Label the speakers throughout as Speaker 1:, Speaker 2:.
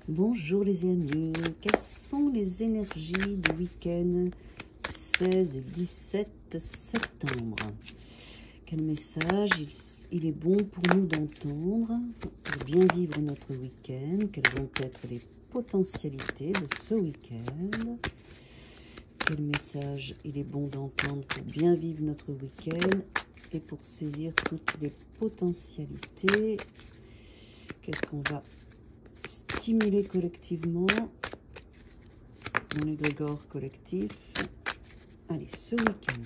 Speaker 1: Bonjour les amis, quelles sont les énergies du week-end 16 et 17 septembre? Quel message il est bon pour nous d'entendre pour bien vivre notre week-end? Quelles vont être les potentialités de ce week-end? Quel message il est bon d'entendre pour bien vivre notre week-end et pour saisir toutes les potentialités? Qu'est-ce qu'on va stimuler collectivement dans l'égrégore collectif? Allez, ce week-end,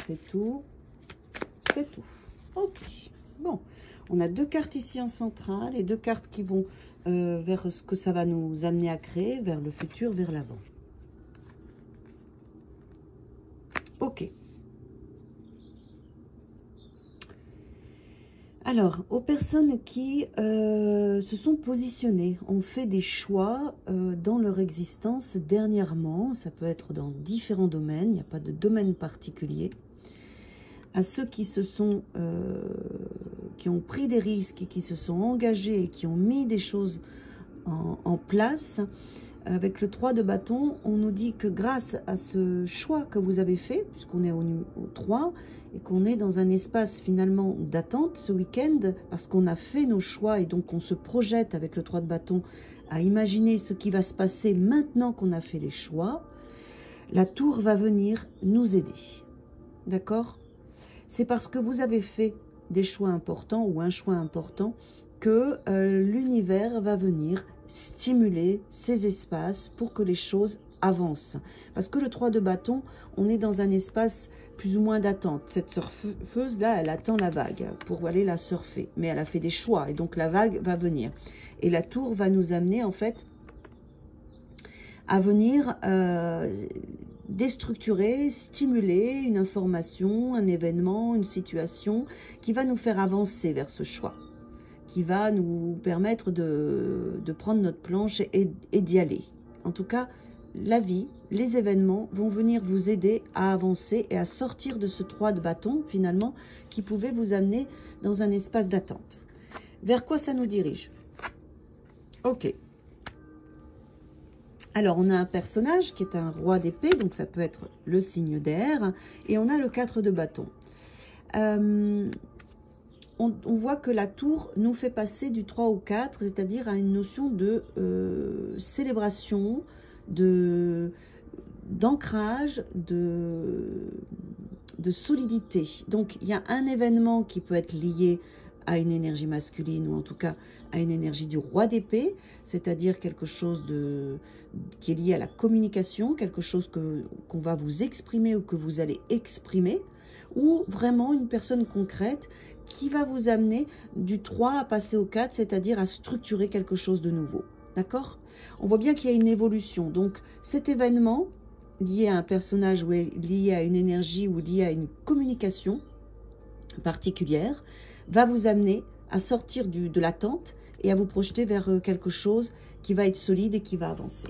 Speaker 1: c'est tout, c'est tout. Ok, bon, on a deux cartes ici en centrale et deux cartes qui vont vers ce que ça va nous amener à créer, vers le futur, vers l'avant. Ok. Alors, aux personnes qui se sont positionnées, ont fait des choix dans leur existence dernièrement, ça peut être dans différents domaines, il n'y a pas de domaine particulier. À ceux qui qui ont pris des risques et qui se sont engagés et qui ont mis des choses en place, avec le 3 de bâton, on nous dit que grâce à ce choix que vous avez fait, puisqu'on est au 3, et qu'on est dans un espace finalement d'attente ce week-end, parce qu'on a fait nos choix et donc on se projette avec le 3 de bâton à imaginer ce qui va se passer maintenant qu'on a fait les choix, la tour va venir nous aider. D'accord? C'est parce que vous avez fait des choix importants ou un choix important que l'univers va venir stimuler ces espaces pour que les choses avancent. Parce que le 3 de bâton, on est dans un espace plus ou moins d'attente. Cette surfeuse-là, elle attend la vague pour aller la surfer. Mais elle a fait des choix et donc la vague va venir. Et la tour va nous amener en fait à venir déstructurer, stimuler une information, un événement, une situation qui va nous faire avancer vers ce choix, qui va nous permettre de prendre notre planche et d'y aller. En tout cas, la vie, les événements vont venir vous aider à avancer et à sortir de ce 3 de bâton, finalement, qui pouvait vous amener dans un espace d'attente. Vers quoi ça nous dirige? Ok. Alors, on a un personnage qui est un roi d'épée, donc ça peut être le signe d'air, et on a le 4 de bâton. On voit que la tour nous fait passer du 3 au 4, c'est-à-dire à une notion de célébration, d'ancrage, de solidité. Donc, il y a un événement qui peut être lié à une énergie masculine ou en tout cas à une énergie du roi d'épée, c'est-à-dire quelque chose qui est lié à la communication, quelque chose qu'on va vous exprimer ou que vous allez exprimer, ou vraiment une personne concrète qui va vous amener du 3 à passer au 4, c'est-à-dire à structurer quelque chose de nouveau. D'accord? On voit bien qu'il y a une évolution. Donc cet événement lié à un personnage ou lié à une énergie ou lié à une communication particulière va vous amener à sortir de l'attente et à vous projeter vers quelque chose qui va être solide et qui va avancer.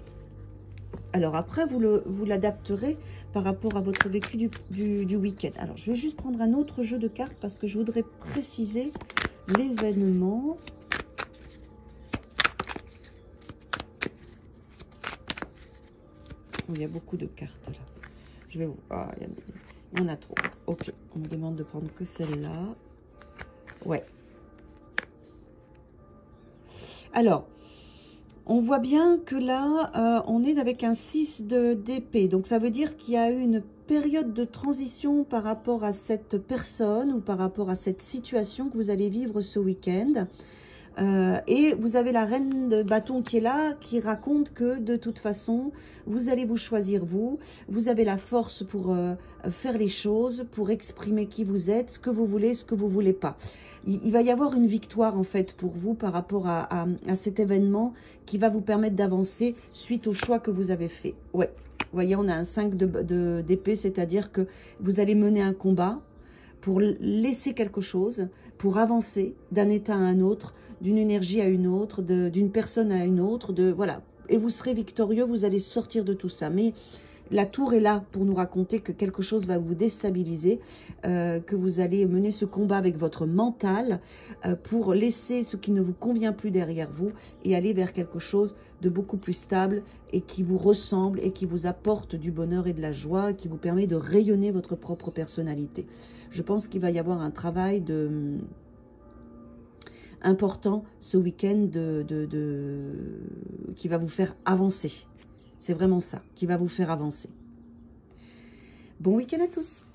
Speaker 1: Alors après, vous l'adapterez par rapport à votre vécu du week-end. Alors, je vais juste prendre un autre jeu de cartes parce que je voudrais préciser l'événement. Oh, il y a beaucoup de cartes là. Je vais vous... Ah, il y en a trop. Ok, on me demande de prendre que celle-là. Ouais. Alors, on voit bien que là, on est avec un 6 d'épée. Donc, ça veut dire qu'il y a eu une période de transition par rapport à cette personne ou par rapport à cette situation que vous allez vivre ce week-end. Et vous avez la reine de bâton qui est là, qui raconte que de toute façon, vous allez vous choisir vous avez la force pour faire les choses, pour exprimer qui vous êtes, ce que vous voulez, ce que vous voulez pas. Il va y avoir une victoire en fait pour vous par rapport à cet événement qui va vous permettre d'avancer suite au choix que vous avez fait. Ouais, vous voyez, on a un 5 d'épée, c'est-à-dire que vous allez mener un combat pour laisser quelque chose, pour avancer d'un état à un autre, d'une énergie à une autre, d'une personne à une autre, voilà. Et vous serez victorieux, vous allez sortir de tout ça. Mais la tour est là pour nous raconter que quelque chose va vous déstabiliser, que vous allez mener ce combat avec votre mental pour laisser ce qui ne vous convient plus derrière vous et aller vers quelque chose de beaucoup plus stable et qui vous ressemble et qui vous apporte du bonheur et de la joie, qui vous permet de rayonner votre propre personnalité. Je pense qu'il va y avoir un travail important ce week-end qui va vous faire avancer. C'est vraiment ça, qui va vous faire avancer. Bon week-end à tous!